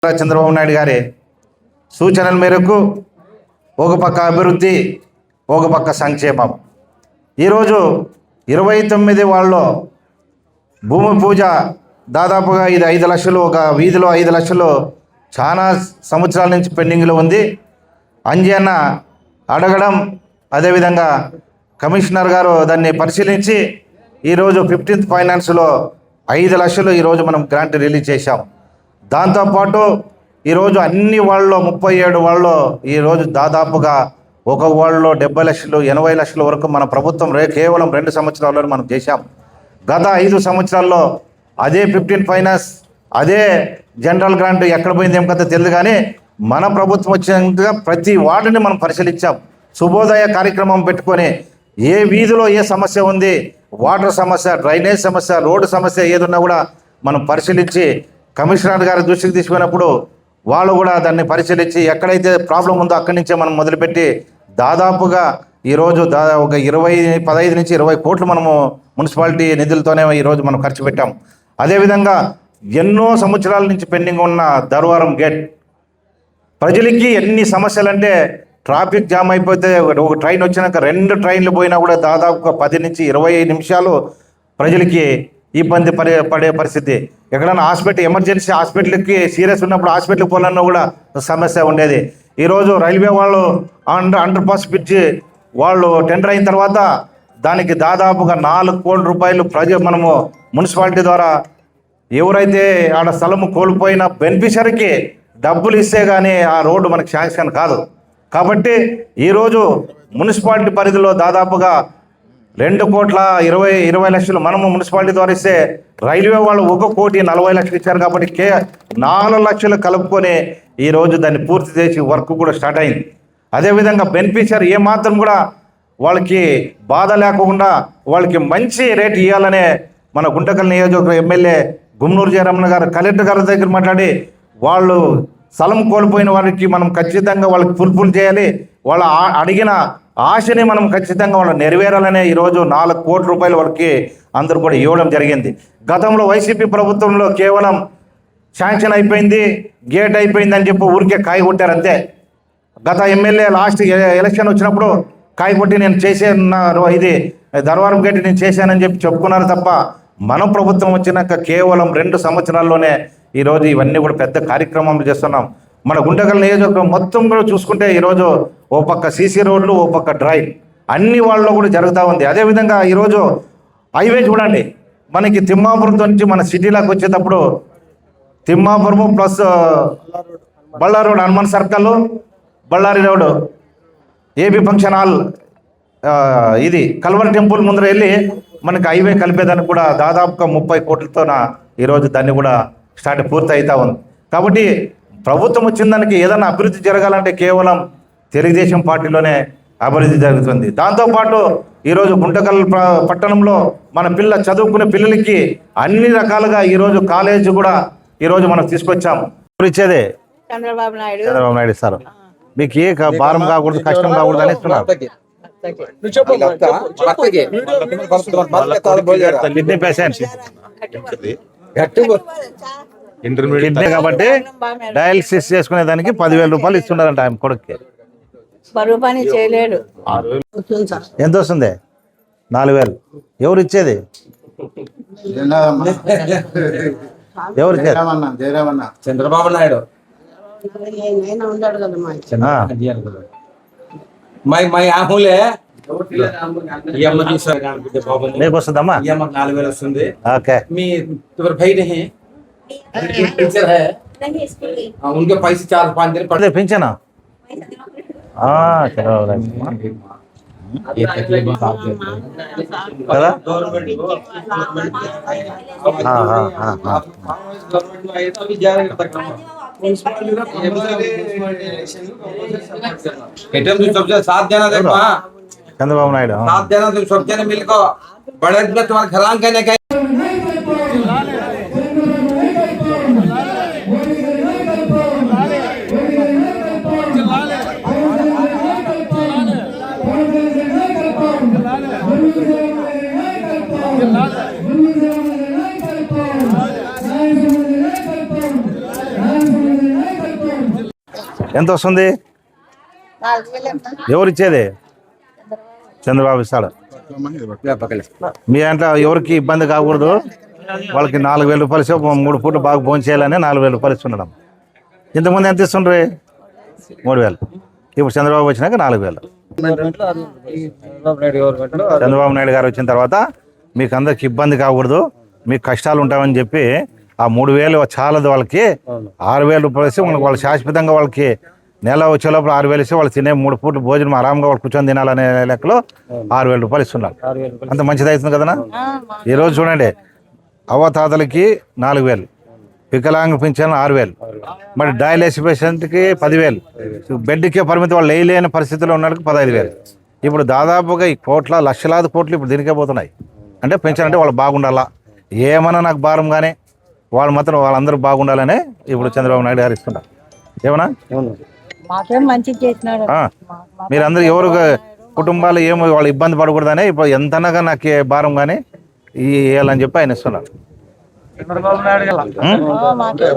చంద్రబాబు నాయుడు గారి సూచనల మేరకు ఒక పక్క అభివృద్ధి, ఒక పక్క సంక్షేమం. ఈరోజు 29 వాళ్ళలో భూమి పూజ దాదాపుగా ఇది 5 లక్షలు, ఒక వీధిలో 5 లక్షలు చాలా సంవత్సరాల నుంచి పెండింగ్లో ఉంది. అంజన్న అడగడం, అదేవిధంగా కమిషనర్ గారు దాన్ని పరిశీలించి ఈరోజు 15th ఫైనాన్స్లో 5 లక్షలు ఈరోజు మనం గ్రాంట్ రిలీజ్ చేశాం. దాంతోపాటు ఈరోజు అన్ని వాళ్ళలో 37 వాళ్ళలో ఈరోజు దాదాపుగా ఒక వాళ్ళలో 70 లక్షలు 80 లక్షల వరకు మన ప్రభుత్వం కేవలం 2 సంవత్సరాల్లో మనం చేశాం. గత 5 సంవత్సరాల్లో అదే 15 ఫైనాన్స్, అదే జనరల్ గ్రాంట్ ఎక్కడ పోయింది ఏం కథ తెలియదు, కానీ మన ప్రభుత్వం వచ్చినాక ప్రతి వార్డుని మనం పరిశీలించాం. శుభోదయ కార్యక్రమం పెట్టుకొని ఏ వీధిలో ఏ సమస్య ఉంది, వాటర్ సమస్య, డ్రైనేజ్ సమస్య, రోడ్డు సమస్య ఏదున్నా కూడా మనం పరిశీలించి కమిషనర్ గారి దృష్టికి తీసుకున్నప్పుడు వాళ్ళు కూడా దాన్ని పరిశీలించి ఎక్కడైతే ప్రాబ్లం ఉందో అక్కడి నుంచే మనం మొదలుపెట్టి దాదాపుగా ఈరోజు ఒక 15 నుంచి 20 కోట్లు మనము మున్సిపాలిటీ నిధులతోనే ఈరోజు మనం ఖర్చు పెట్టాం. అదేవిధంగా ఎన్నో సంవత్సరాల నుంచి పెండింగ్ ఉన్న ధర్వారం గేట్ ప్రజలకి ఎన్ని సమస్యలంటే ట్రాఫిక్ జామ్ అయిపోతే ఒక ట్రైన్ వచ్చినాక 2 ట్రైన్లు పోయినా కూడా దాదాపుగా 10 నుంచి 20 నిమిషాలు ప్రజలకి ఇబ్బంది పడే పరిస్థితి. ఎక్కడైనా హాస్పిటల్, ఎమర్జెన్సీ హాస్పిటల్కి సీరియస్ ఉన్నప్పుడు హాస్పిటల్కి పోవాలన్నా కూడా సమస్య ఉండేది. ఈరోజు రైల్వే వాళ్ళు అండర్ పాస్ బ్రిడ్జి వాళ్ళు టెండర్ అయిన తర్వాత దానికి దాదాపుగా 4 కోట్ల రూపాయలు మనము మున్సిపాలిటీ ద్వారా ఎవరైతే ఆడ స్థలము కోల్పోయిన బెనిఫిషరీకి డబ్బులు ఇస్తే కానీ ఆ రోడ్డు మనకు శాంక్షన్ కాదు. కాబట్టి ఈరోజు మున్సిపాలిటీ పరిధిలో దాదాపుగా 2,20,20 లక్షలు మనము మున్సిపాలిటీ ద్వారా ఇస్తే రైల్వే వాళ్ళు 1,40,00,000 ఇచ్చారు. కాబట్టి 4 లక్షలు కలుపుకొని ఈరోజు దాన్ని పూర్తి చేసి వర్క్ కూడా స్టార్ట్ అయింది. అదేవిధంగా బెనిఫిషియరీ ఏమాత్రం కూడా వాళ్ళకి బాధ లేకుండా వాళ్ళకి మంచి రేట్ ఇవ్వాలనే మన గుంటకల్ నియోజకవర్గ ఎమ్మెల్యే గుమ్మనూరు జయరమణ గారు కలెక్టర్ గారి దగ్గర మాట్లాడి వాళ్ళు స్థలం కోల్పోయిన వారికి మనం ఖచ్చితంగా వాళ్ళకి ఫుల్ఫిల్ చేయాలి, వాళ్ళ అడిగిన ఆశని మనం ఖచ్చితంగా వాళ్ళు నెరవేరాలనే ఈరోజు 4 కోట్ల రూపాయలు వాళ్ళకి అందరూ కూడా ఇవ్వడం జరిగింది. గతంలో వైసీపీ ప్రభుత్వంలో కేవలం శాంక్షన్ అయిపోయింది, గేట్ అయిపోయింది అని చెప్పి ఊరికే కాయ కొట్టారు అంతే. గత ఎమ్మెల్యే లాస్ట్ ఎలక్షన్ వచ్చినప్పుడు కాయ కొట్టి నేను చేసేన్నారు, ఇది ధర్వారం గేట్ నేను చేశానని చెప్పి చెప్పుకున్నారు తప్ప మనం ప్రభుత్వం వచ్చినాక కేవలం 2 సంవత్సరాల్లోనే ఈరోజు ఇవన్నీ కూడా పెద్ద కార్యక్రమాలు చేస్తున్నాం. మన గుంటకల్ నియోజకవర్గం మొత్తం కూడా చూసుకుంటే ఈరోజు ఓ పక్క సీసీ రోడ్లు, ఓ పక్క డ్రైవ్ అన్ని వాళ్ళలో కూడా జరుగుతూ ఉంది. అదేవిధంగా ఈరోజు హైవే చూడండి, మనకి తిమ్మాపురంతో నుంచి మన సిటీలోకి వచ్చేటప్పుడు Timmapuram plus Ballari road, Hanuman circle, Ballari road, AB function hall, ఇది కల్వర్ టెంపుల్ ముందర వెళ్ళి మనకి హైవే కలిపేదానికి కూడా దాదాపుగా 30 కోట్లతోన ఈరోజు దాన్ని కూడా పూర్తి అవుతా ఉంది. కాబట్టి ప్రభుత్వం వచ్చిన దానికి ఏదైనా అభివృద్ధి జరగాలంటే కేవలం తెలుగుదేశం పార్టీలోనే అభివృద్ధి జరుగుతుంది. దాంతోపాటు ఈరోజు గుంటకల్ పట్టణంలో మన చదువుకునే పిల్లలకి అన్ని రకాలుగా ఈరోజు కాలేజ్ కూడా ఈరోజు మనం తీసుకొచ్చాము. ఇచ్చేదే చంద్రబాబు నాయుడు సార్, మీకు ఏ భారం కాకూడదు, కష్టం కాకూడదు అని ఇస్తున్నారు. కిడ్నీ పేషెంట్స్ కాబట్టి డయాలిసిస్ చేసుకునే దానికి 10,000 రూపాయలు ఇస్తున్నారంట ఆయన కొడుక్కి. ఎంత వస్తుంది? 4,000. ఎవరు ఇచ్చేది? ఎవరు చంద్రబాబు నాయుడు. నీకు వస్తుందమ్మా? 4,000 వస్తుంది. ఓకే, మీ भाई नहीं टीचर है, उनके पैसे 4-5 दिन पढ़ते पेंशन साथ देना देखो चंद्रबाबु नायडू साथ देना, तुम सब जने मिलकर बड़े में तुम्हारे घरान कहने का Hallelujah. ఎంత వస్తుంది? 4,000 ఎవరు ఇచ్చేది? చంద్రబాబు ఇస్తాడు. మీ దాంట్లో ఎవరికి ఇబ్బంది కాకూడదు, వాళ్ళకి 4,000 రూపాయలు ఇస్తే 3 పూట్లు బాగా భోజనం చేయాలని 4,000 రూపాయలు ఇస్తున్నాం. ఇంతకుముందు ఎంత ఇస్తుండ్రి? 3,000. ఇప్పుడు చంద్రబాబు వచ్చినాక 4,000. చంద్రబాబు నాయుడు గారు వచ్చిన తర్వాత మీకు అందరికి ఇబ్బంది కాకూడదు, మీకు కష్టాలు ఉంటామని చెప్పి ఆ 3,000 చాలదు, వాళ్ళకి 6,000 రూపాయలు ఇస్తే వాళ్ళు శాశ్వతంగా వాళ్ళకి నెల వచ్చే లోపల 6,000 ఇస్తే వాళ్ళు తినే 3 పూట్లు భోజనం ఆరాంగా వాళ్ళు కూర్చొని తినాలనే లెక్కలో 6,000 రూపాయలు ఇస్తున్నారు. అంత మంచిది అవుతుంది కదనా? ఈరోజు చూడండి, అవ్వతాతలకి 4,000, వికలాంగ పింఛన్ 6,000, మరి డయాలిసిస్ పేషెంట్కి 10,000, బెడ్కే పరిమితి వాళ్ళు లేని పరిస్థితిలో ఉన్నట్టుకు 15,000. ఇప్పుడు దాదాపుగా ఈ లక్షలాది కోట్లు ఇప్పుడు దీనికే పోతున్నాయి. అంటే పెన్షన్ అంటే వాళ్ళు బాగుండాలా, ఏమన్నా నాకు భారం కానీ వాళ్ళు మాత్రం వాళ్ళందరూ బాగుండాలనే ఇప్పుడు చంద్రబాబు నాయుడు గారు ఇస్తున్నారు. ఏమన్నా మాకేం మంచి చేసినాడు. మీరందరూ ఎవరు కుటుంబాలు ఏమో వాళ్ళు ఇబ్బంది పడకూడదనే ఇప్పుడు ఎంతనగా నాకు భారం కానీ ఇవ్వాలని చెప్పి ఆయన ఇస్తున్నారు. మాకేం